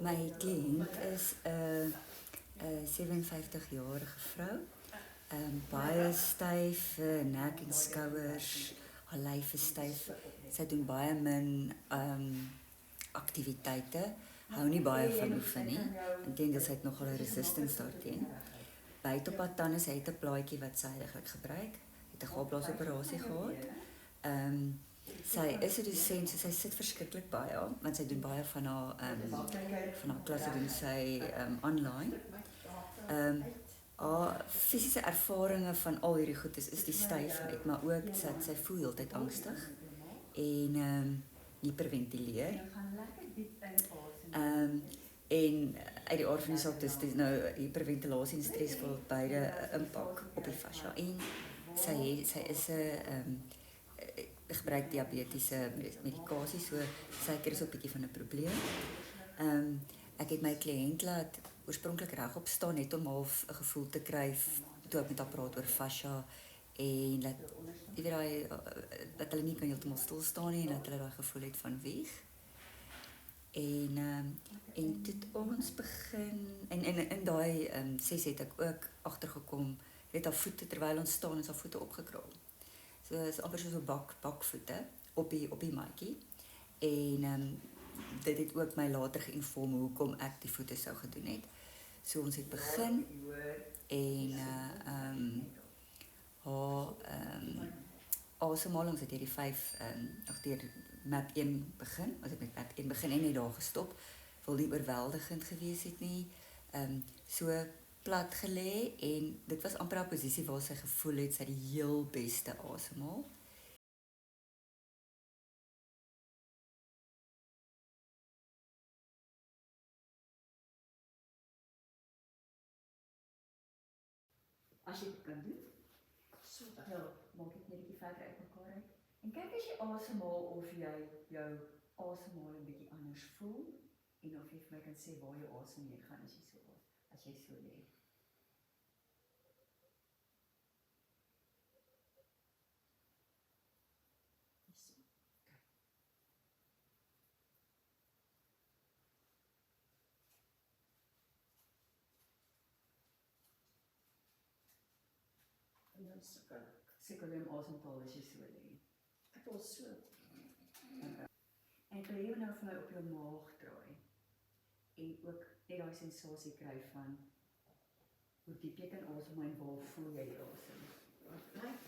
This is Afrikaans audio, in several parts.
My kliënt is 'n 57-jarige vrou. Baie styf, nek en skouers, haar lyf is styf. Sy doen baie min aktiwiteite. Hou nie baie van oefen nie. Inteendeel sy het nogal 'n resistance daarteen. Byt op haar tande, sy het 'n plaatjie wat sy eintlik gebruik. Het 'n galblaasoperasie gehad. Sy is 'n dosent, so sy sit verskriklik baie, want sy doen baie van haar klasse doen sy online. Haar fisiese ervarings van al hierdie goed is die styfheid, maar ook sy voel heeltyd angstig en hiperventileer. En uit die aard van die saak, dis nou hiperventilasie en stres wil beide impak op die fascia. En sy is 'n gebruik diabetiese medikasie, so suiker is ook 'n bietjie van 'n probleem. Ek het my kliënt laat oorspronklik regop staan net om half 'n gevoel te kry toe ek met haar praat oor fascia en dat jy weet daai dat hulle nie kan heeltemal stil staan nie en dat hulle daai gevoel het van wieg. En dit ons begin en in daai sessie het ek ook agtergekom, weet haar voete terwyl ons staan is haar voete opgekrul. So is amper soos 'n bakvoete op die matjie. En dit het ook my later geïnformeer hoekom ek die voete sou gedoen het. So ons het begin en haar asemhaling, ons het hierdie 5 deur map 1 begin. Ons het met map 1 begin en net daar gestop. Wil nie oorweldigend gewees het nie. So plat gelê en dit was amper 'n posisie waar sy gevoel het sy die heel beste asemhaal. As jy dit kan doen, so maak dit net 'n bietjie verder uit mekaar uit. En kyk as jy asemhaal of jy jou asemhaling bietjie anders voel en of jy vir my kan sê waar jou asem heen gaan as jy so lê. En dan sukkel jy om asem te haal as jy so lê. Ek wil so. En ek wil jy nou vir my op jou maag draai en ook net daai sensasie kry van hoe diep jy kan asem en waar voel jy die asem. Right?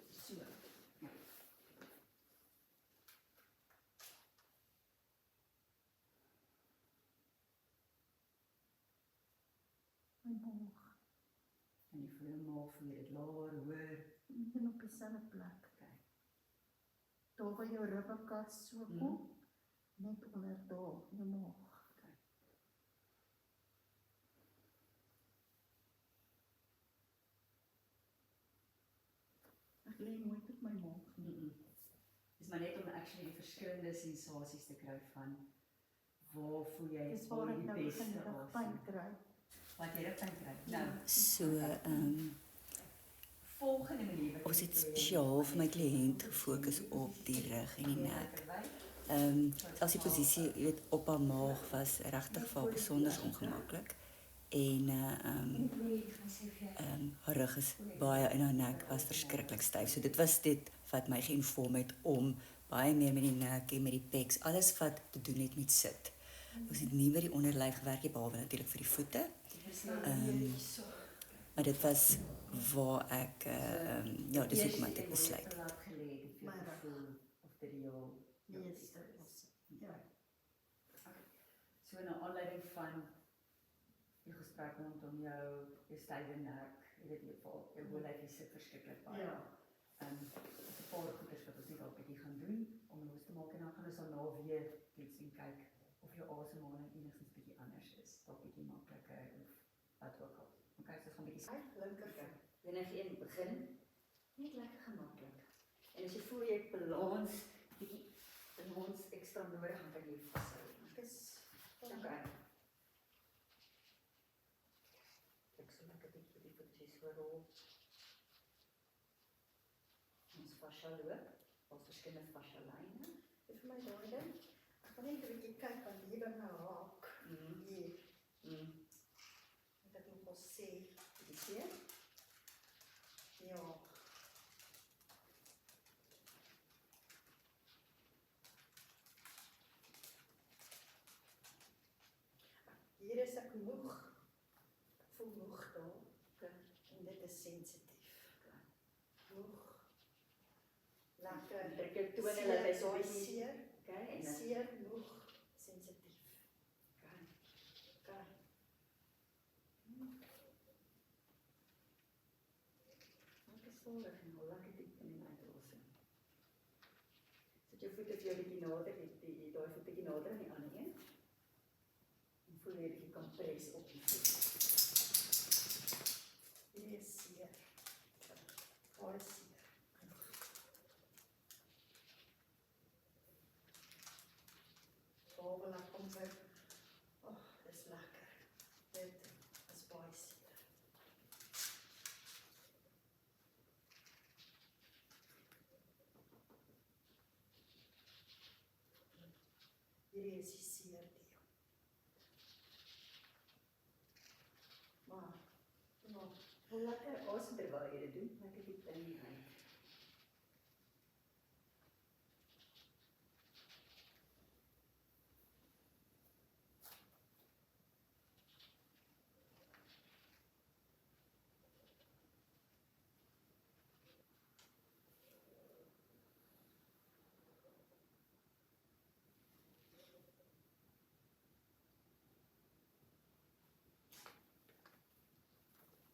So. Ja. My maag. En jy voel jou maag, voel jy dit laer, hoër. En op dieselfde plek. Okay. Daar waar jou ribbekas so kom, net onder daar, jou maag. Okay. Ek lê nooit op my maag nie. Dis maar net om actually die verskillende sensasies te kry van waar voel jy Dis waar ek nou begin rugpyn kry. Wat jy rugpyn kry. Nou, So, volgende manier wat ons het spesiaal vir my kliënt gefokus op die rug en die nek. As die posisie, jy weet, op haar maag was regtig vir haar besonder ongemaklik. En haar rug is baie en haar nek was verskriklik styf. So dit was dit wat my geïnformeer het om baie meer met die nek en met die pecs, alles wat te doen het met sit. Ons het nie met die onderlyf gewerk nie, behalwe natuurlik vir die voete. Maar dit was waar ek ja, dis hoekom ek dit besluit het. Of dit jou Yes, dit is. Ja. So na aanleiding van die gesprek rondom jou stywe nek, jy weet jy val, jou hooflyf sit verskriklik baie. Ja. Dis 'n paar goeders wat ons net dalk bietjie gaan doen om los te maak en dan gaan ons daarna weer iets en kyk of jou asemhaling enigstens bietjie anders is, dalk bietjie makliker of wat ook al. Okay, so ons gaan bietjie Linkerkant. enige een begin net lekker gemaklik. En as jy voel jy balans bietjie balans ekstra nodig, dan kan jy vashou. Dis Okay. Ek sal net 'n bietjie die voetjies so rol. Ons fascia loop, ons verskillende fascia lyne. Dis vir my daai ding. Ek wil net 'n bietjie kyk want hier by my sê, die seer? Ja. Hier is ek moeg. Ek voel moeg daar. En dit is sensitief. Moeg. Lekker. Druk jou tone laat hy so baie bietjie- seer. Okay, en dan Seer, moeg, sensitief. okay. Okay. Maak is stadig en hou lekker diep in en uit asem. Sit jou voete vir jou bietjie nader, daai voet bietjie nader aan die ander een. En voel jy bietjie kan pres op die voet. Hierdie is seer. Baie seer. Waar wil ek kom vir? Dis lekker. Dit is baie seer. Hierdie is die seer deel. Maar, Voel lekker asem terwyl jy dit doen, lekker diep in en uit.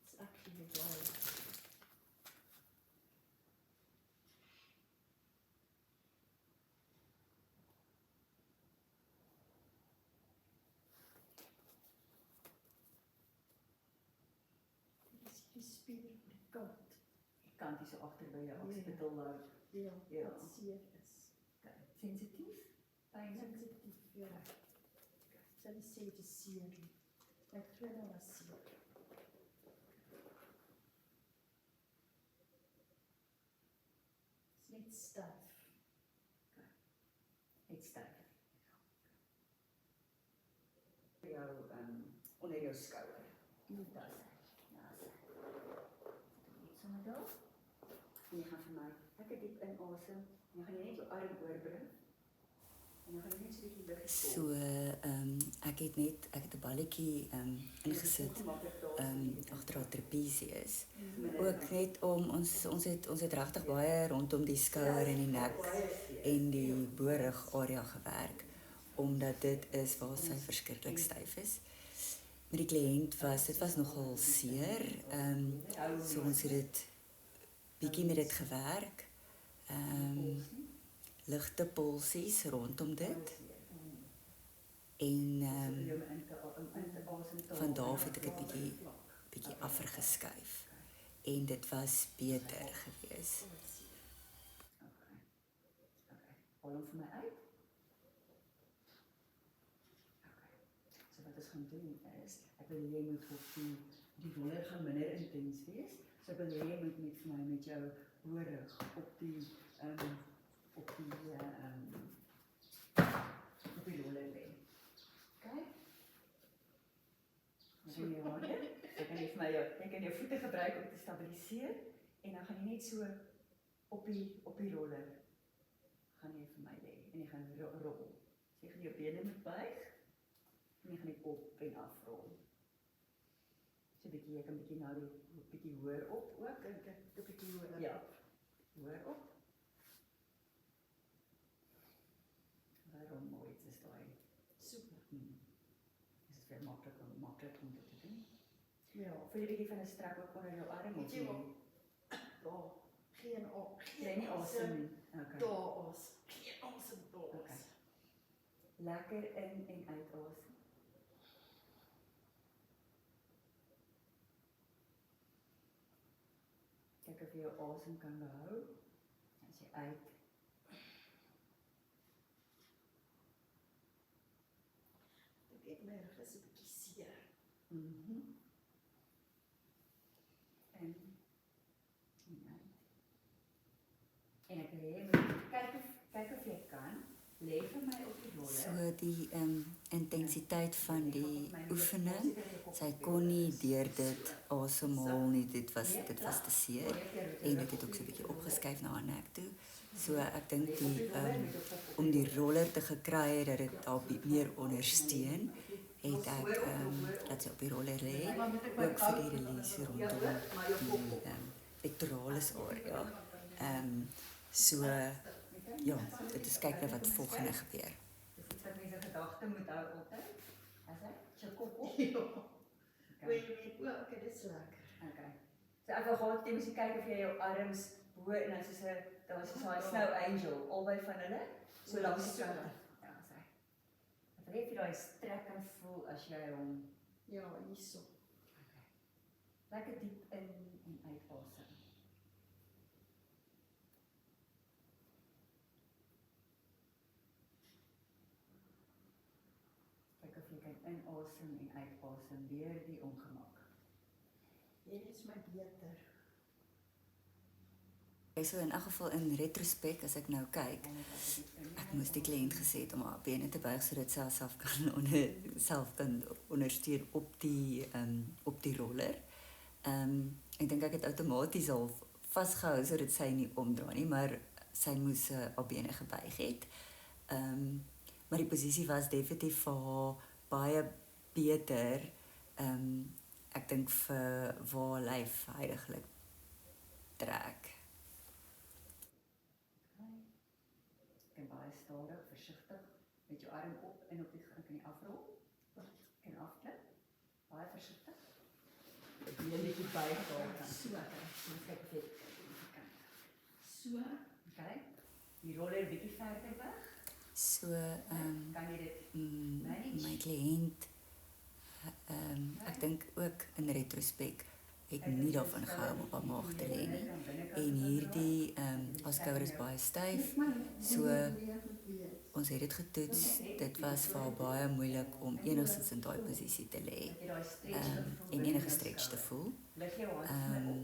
it's actually baie. Dit is die spier op die kant. Die kant hier so agter by jou occipital lobe. Ja, Ja. wat seer is. Okay. Sensitief? Pynlik? Sensitief, ja. Sy het sê dit is seer nie. Ek glo nou was seer. Is net styf. Net styf. Jou onder jou skouer. Dit Daar is hy. Daar is hy. Net sommer daar. En jy gaan vir my lekker diep inasem. En jy gaan net jou arm oorbring. En dan gaan jy net so 'n bietjie lug So ek het 'n balletjie ingesit agter haar trapezius. Ook net om ons het regtig baie rondom die skouer en die nek en die boorrug area gewerk omdat dit is waar sy verskriklik styf is. Met die kliënt dit was nogal seer. So ons het dit bietjie met dit gewerk. Ligte pulsies rondom dit. En van daar af het ek dit bietjie afgeskuif. En dit was beter gewees. Okay. Haal hom vir my uit. Okay. So wat ons gaan doen is, ek wil jy moet op die roller gaan minder intens wees. So ek wil jy moet met vir my met jou boorrug op die roller lê. Okay? Dan doen jy hande. Jy kan vir my jy kan jou voete gebruik om te stabiliseer en dan gaan jy net so op die roller gaan jy vir my lê en jy gaan rol. So jy gaan jou bene moet buig en jy gaan net op en af rol. So bietjie jy kan bietjie na die bietjie hoër op ook. Dink ek, 'n bietjie hoor. Ja. Hoër op. Waarom mooi is daai? Super. Is dit weer maklik om dit te doen? Ja. Voel jy bietjie van 'n strek ook onder jou arm Weet of jy nie? wat? Daar. Geen Jy nie asem nie. Okay. Daar is. Geen asem daar. Okay. Lekker in en uit asem. Kyk of jy jou asem kan behou. As jy uit. Ek weet my rug is 'n bietjie seer. En uit. En ek wil hê jy moet kyk of jy kan lê vir my op die So die intensiteit van die oefening, sy kon nie deur dit asemhaal nie, dit was te seer en dit het ook so 'n bietjie opgeskuif na haar nek toe. So ek dink die om die roller te gekry het dat dit haar meer ondersteun, het ek dat sy op die roller lê, ook vir die release rondom die pectoralis area. So ja, dit is kyk nou wat volgende gebeur. Dis wat mense gedagte moet hou altyd. As hy jou kop op. Ja. Wil jy weet, okay, dit is lekker. Okay. So ek wil gehad jy moet kyk of jy jou arms bo en dan soos 'n daar was so 'n snow angel albei van hulle so langs die kante. Ja, sê. Ek weet jy daai strek kan voel as jy hom Ja, hierso. okay. Lekker diep in en uitasem. Kyk of jy kan inasem en uitasem deur die ongemak. Hier is my beter. So in elk geval in retrospek as ek nou kyk, ek moes die kliënt gesê het om haar bene te buig sodat sy haarself kan ondersteun op die roller. Ek dink ek het outomaties al vasgehou sodat sy nie omdraai nie, maar sy moes haar bene gebuig het. Maar die posisie was definitief vir haar baie beter. Ek dink vir waar lyf heiliglik trek. Kan baie stadig, versigtig met jou arm op en op die grond kan jy afrol. Kan afklip. Baie versigtig. Ek wil net die buig daar. So, Moet kyk of jy kan. so. Okay. Die roller bietjie verder weg. So Kan jy dit my kliënt ek dink ook in retrospek het nie daarvan gehou om op haar maag te lê nie. En hierdie haar skouer is baie styf. So ons het dit getoets. Dit was vir haar baie moeilik om enigstens in daai posisie te lê. En enige stretch te voel. Lig jou hand op.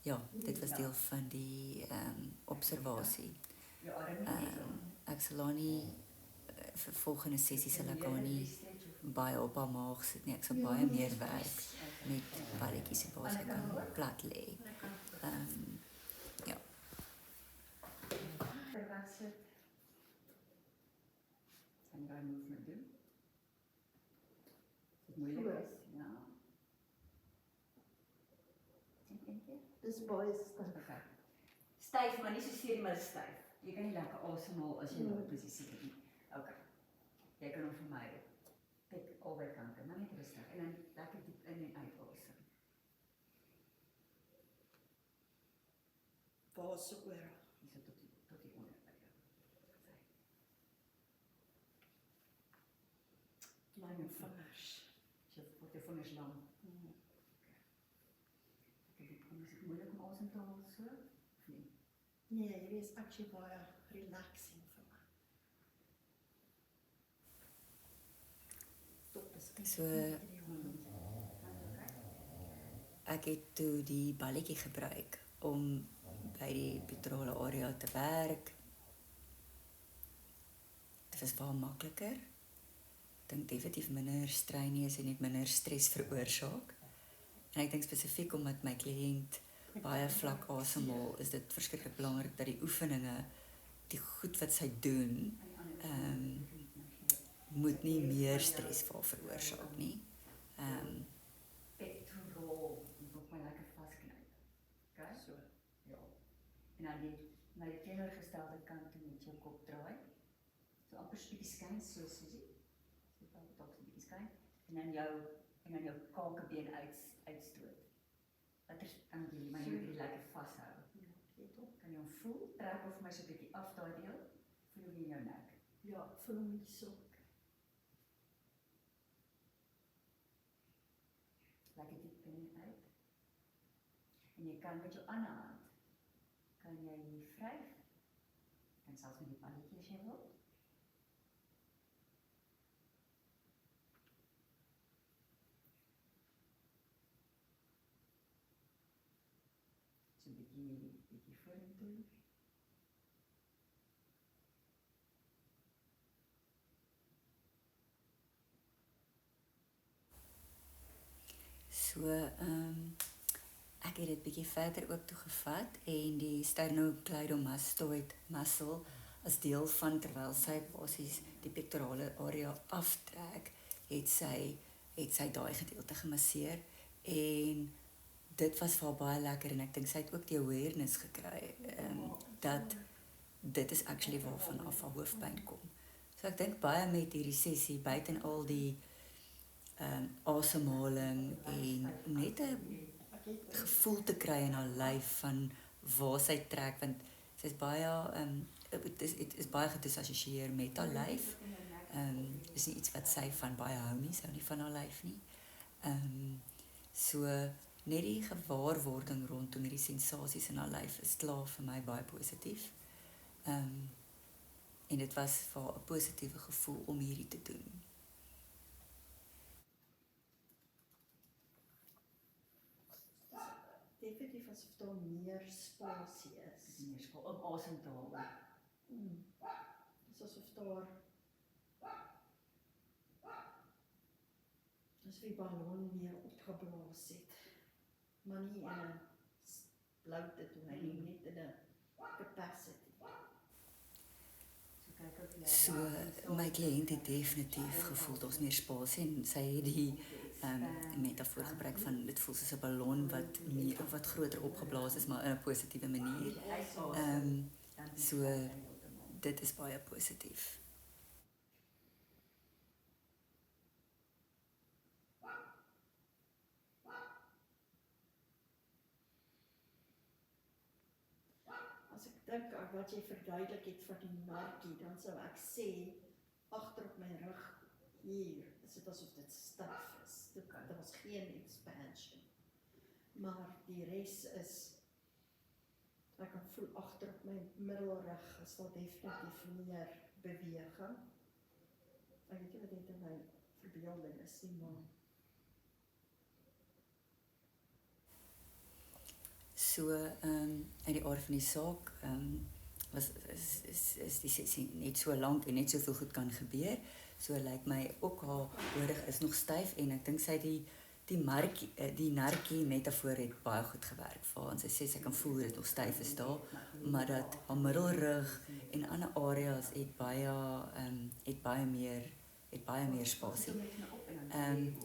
Ja, dit was deel van die observasie. Jou arm Ek sal haar nie vir volgende sessie sal ek haar nie baie op haar maag sit nie. Ek sal baie meer werk met balletjies waar sy kan plat lê. Ja. Verwag sit. Kan jy movement doen? Dit moeilik is, ja. Dink jy? Dis baie sterk. Okay. Styf, maar nie so seer maar styf. Jy kan nie lekker asemhaal as jy in 'n posisie is nie. Okay. Jy kan hom vir my kyk albei kante, maar net rustig en dan lekker diep in en uit asem. Waar so oor. Dis tot die onderboude. Lang en vingers. Jy word jou vingers lang. Ek dink dit is moeilik om asem te haal so. Of nie? Nee, hier is actually baie relaxing vir my. Tot beskik. So ek het toe die balletjie gebruik om by die pectorale area te werk. Dit was baie makliker. Ek dink definitief minder strenuous en net minder stres veroorsaak. En ek dink spesifiek omdat my kliënt baie vlak asemhaal, is dit verskriklik belangrik dat die oefeninge, die goed wat sy doen, moet nie meer stres vir haar veroorsaak nie. Pectoral, moet my lekker vasknyp. Okay? So. Ja. En dan na die teenoorgestelde kant toe met jou kop draai. So amper 'n bietjie skyn so Susie. So dalk 'n bietjie skyn en dan jou kakebeen uitstoot. Watter kan jy my net lekker vashou. Let op. Kan jy hom voel? Trek of my so 'n bietjie af daai deel. Voel hom in jou nek. Ja, voel hom hierso. Lekker diep in en uit. En jy kan met jou ander hand kan jy hier vryf. Kan selfs met die balletjie as jy wil. So 'n bietjie vorentoe. So, ek het dit bietjie verder ook toe gevat en die sternocleidomastoid muscle as deel van terwyl sy basies die pectorale area aftrek, het sy daai gedeelte gemasseer en dit was vir haar baie lekker en ek dink sy het ook die awareness gekry dat dit is actually waarvan af haar hoofpyn kom. So ek dink baie met hierdie sessie buiten al die asemhaling en net 'n gevoel te kry in haar lyf van waar sy trek want sy is baie dit is baie gedisassosieer met haar lyf. Is nie iets wat sy van baie hou nie, sy hou nie van haar lyf nie. So net die gewaarwording rondom hierdie sensasies in haar lyf is klaar vir my baie positief. En dit was vir haar 'n positiewe gevoel om hierdie te doen. Definitief asof daar meer spasie is. Meer spasie om asem te haal. Dis asof daar as die ballon meer opgeblaas het. Maar nie in 'n bloute toe nie, net in 'n capacity. So my kliënt het definitief gevoel daar's meer spasie en sy het die metafoor gebruik van dit voel soos 'n ballon wat groter opgeblaas is maar in 'n positiewe manier. So dit is baie positief. As ek dink aan wat jy verduidelik het van die narkie, dan sou ek sê agter op my rug hier, is dit asof dit styf is. Daar was geen expansion. Maar die res is, ek kan voel agter op my middelrug is daar definitief meer beweging. Ek weet nie wat dit in my verbeelding is nie, maar So uit die aard van die saak is die sessie net so lank en net soveel goed kan gebeur. So lyk my ook haar horig is nog styf en ek dink sy die narkie metafoor het baie goed gewerk vir haar. En sy sê sy kan voel dit nog styf is daar, maar dat haar middelrug en ander areas het baie meer spasie.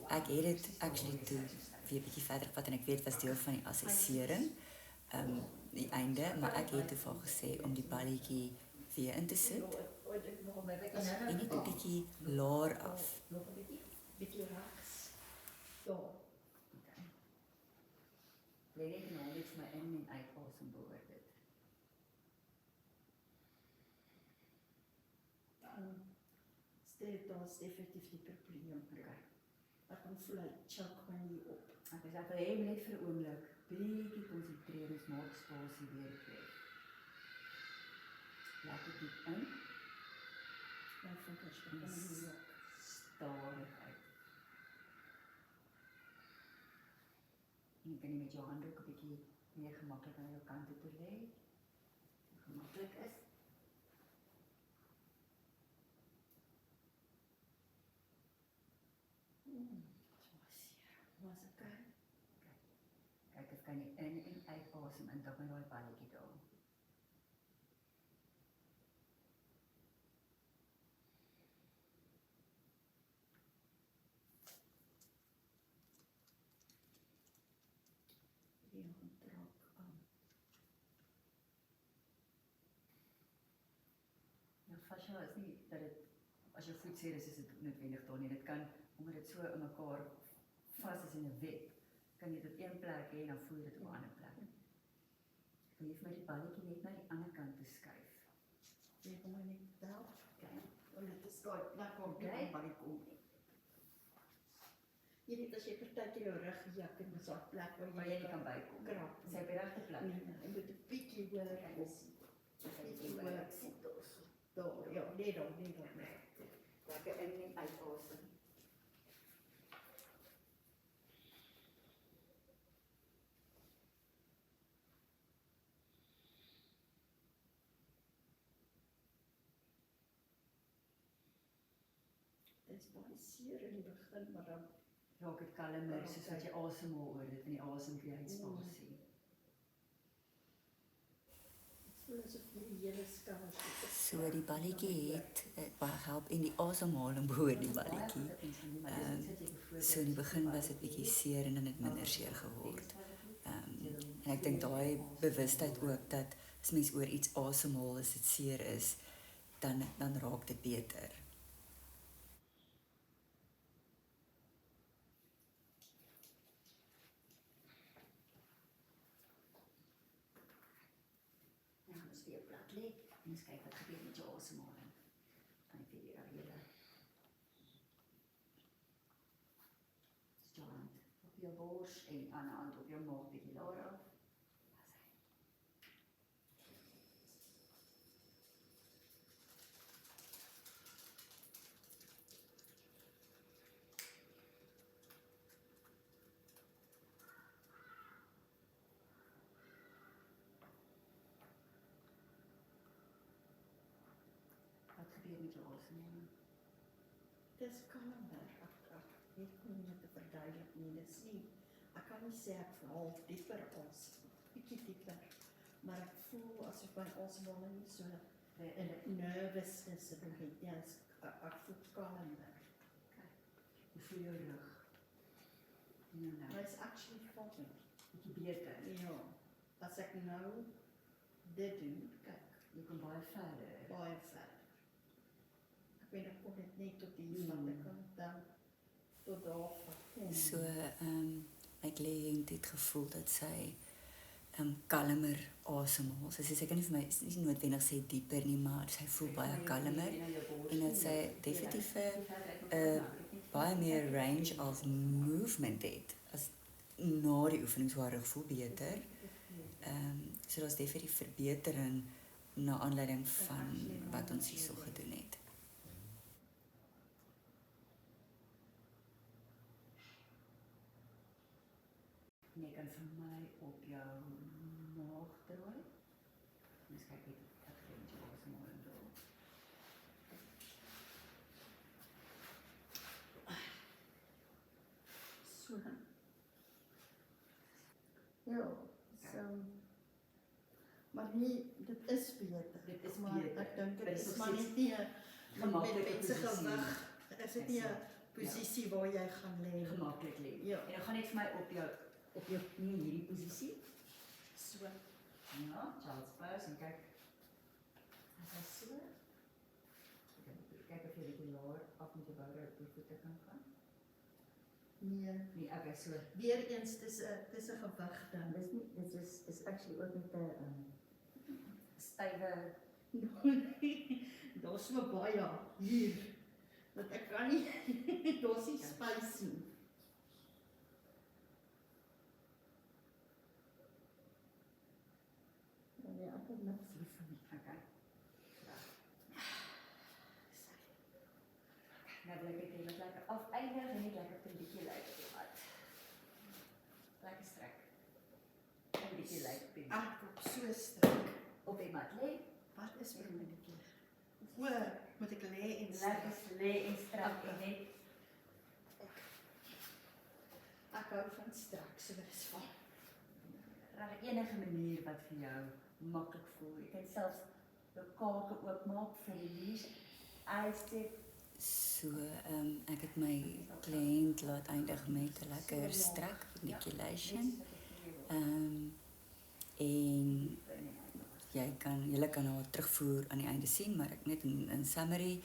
Ek het dit actually toe weer 'n bietjie verder gevat en ek weet was deel van die assessering. Die einde, maar ek het vir haar gesê om die balletjie weer in te sit en net 'n bietjie laer af. nog 'n bietjie regs. Daar. Lê net nou net vir my in en uit asem behoort dit. Daar's definitief die probleem. Ek kan voel hy choke my hier op. Ek sê vir hom net vir 'n oomblik, bietjie konsentreer ons maak spasie weer kry. Laat dit diep in, Ek voel dit begin hier op. stadig uit. En jy kan nie met jou hande ook 'n bietjie meer gemaklik aan jou kante toe lê. Gemaklik is. Was okay. Kyk of kan jy in en uit asem en dan met daai balletjie daar. Die hand raak aan. Ja, fascia is nie dat dit as jou voet seer is dit noodwendig daar nie. Dit kan omdat dit so in mekaar vas is in 'n web, kan jy dit op een plek hê en dan voel jy dit op 'n ander plek. Wil jy vir my die balletjie net na die ander kant toe skuif? Jy kom maar net wel. Okay. Want dit is daai plek waar jy by kom. Jy weet as jy partykeer jou rug jak en dis daai plek Waar jy nie kan bykom. krap. Sy op die regte plek. Jy moet 'n bietjie hoor Kyk, kom. dis- Bietjie hoor. Daar, ja, nee daar. Lekker in en uit asem. Dit is baie seer in die begin, maar dan raak dit kalmer, soos wat jy asemhaal oor dit in die asemkry-spasie. So asof die hele skouers So die balletjie het baie help en die asemhaling behoort die balletjie. So in die begin was dit bietjie seer en dan het minder seer geword. En ek dink daai bewustheid ook dat as mens oor iets asemhaal as dit seer is, dan raak dit beter. Nou, ons weer plat lê en ons kyk wat gebeur met jou asemhaling. Kan ek weer hele stand op jou bors en die ander hand op jou maag bietjie laer af. Wat gebeur met jou asemhaling? Dis kalmer. Ek kon nie te verduidelik nie, dis nie. Ek kan nie sê ek val dieper asem, bietjie dieper, maar ek voel asof my asemhaling nie so nervous is of nie. Ja, ek voel kalmer. Hoe voel jou rug? Maar it's actually falling. Bietjie beter. Ja, as ek nou dit doen, kyk, Jy kom baie verder. baie verder. Ek weet ek kon dit net tot hier van, ek kan dit dan tot daar vat. So, my kliënt het gevoel dat sy kalmer asemhaal. Sy sê sy kan nie vir my nie noodwendig sê dieper nie, maar sy voel baie kalmer en dat sy definitief baie meer range of movement het as na die oefening, so haar rug voel beter. So daar's definitief verbetering na aanleiding van wat ons hierso gedoen het. En jy kan vir my op jou maag draai. Ons kyk net wat gebeur met jou asemhaling daar. So. Ja, so. Maar nie, dit is beter. Dit is maar beter. ek dink Maar dit dit is is maar nog net nie 'n gemaklike met se posisie. gewig. Is dit nie 'n posisie waar jy gaan lê? Gemaklik lê. Ja. En dan gaan net vir my op jou knie in hierdie posisie. So. Ja, child's pose en kyk. As hy so. Kyk of jy bietjie laer af met jou boude op jou voete kan gaan. Nee. Nee, okay, so. Weereens dis 'n gewig dan. Dit is actually ook met 'n stywe Daar's so baie hier. Dat ek kan nie daar's nie space nie. Ja, ek het niks hiervan nie. okay. Nou wil ek dit lekker afeindig en net lekker 'n bietjie lyk op die mat. Lekker strek. 'n bietjie lyk op die mat. Ek op so sterk. Op die mat lê. Wat is vir my dit hier? O, moet ek lê en Lekker lê en strek en net Ek hou van strek, so dit is van. reg enige manier wat vir jou maklik voel. Jy kan selfs jou kake oopmaak vir release. Uitsteek. So, ek het my kliënt laat eindig met 'n lekker strek manipulation. En julle kan haar terugvoer aan die einde sien, maar ek net in summary,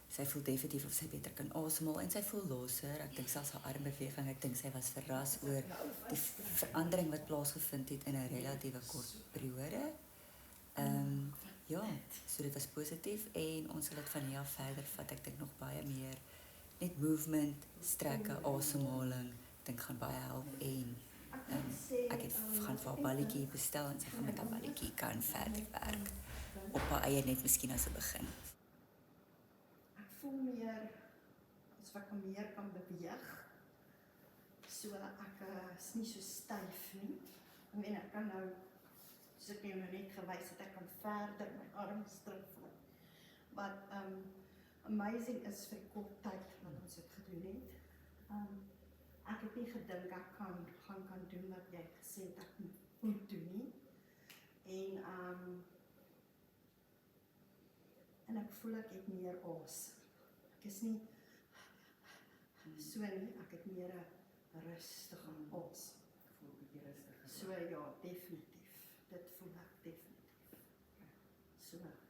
sy voel definitief of sy beter kan asemhaal en sy voel losser. Ek dink selfs haar armbeweging, ek dink sy was verras oor die verandering wat plaasgevind het in 'n relatiewe kort periode. Ja, so dit was positief en ons sal dit van hier af verder vat. Ek dink nog baie meer net movement, strekke, asemhaling. Ek dink gaan baie help en ek het gaan vir 'n balletjie bestel en sy gaan met 'n balletjie kan verder werk op haar eie net miskien as 'n begin. Ek voel meer asof ek meer kan beweeg. So ek is nie so styf nie. Ek meen ek kan nou, soos ek jou nou net gewys het, ek kan verder my arms terugvat. Wat amazing is vir die kort tyd wat ons dit gedoen het. gedink ek kan doen wat jy gesê het ek moet doen nie. En ek voel ek het meer asem. Ek is nie so nie, ek het meer 'n rustige asem. Voel 'n bietjie rustiger. So ja, definitief. Dit voel ek definitief. So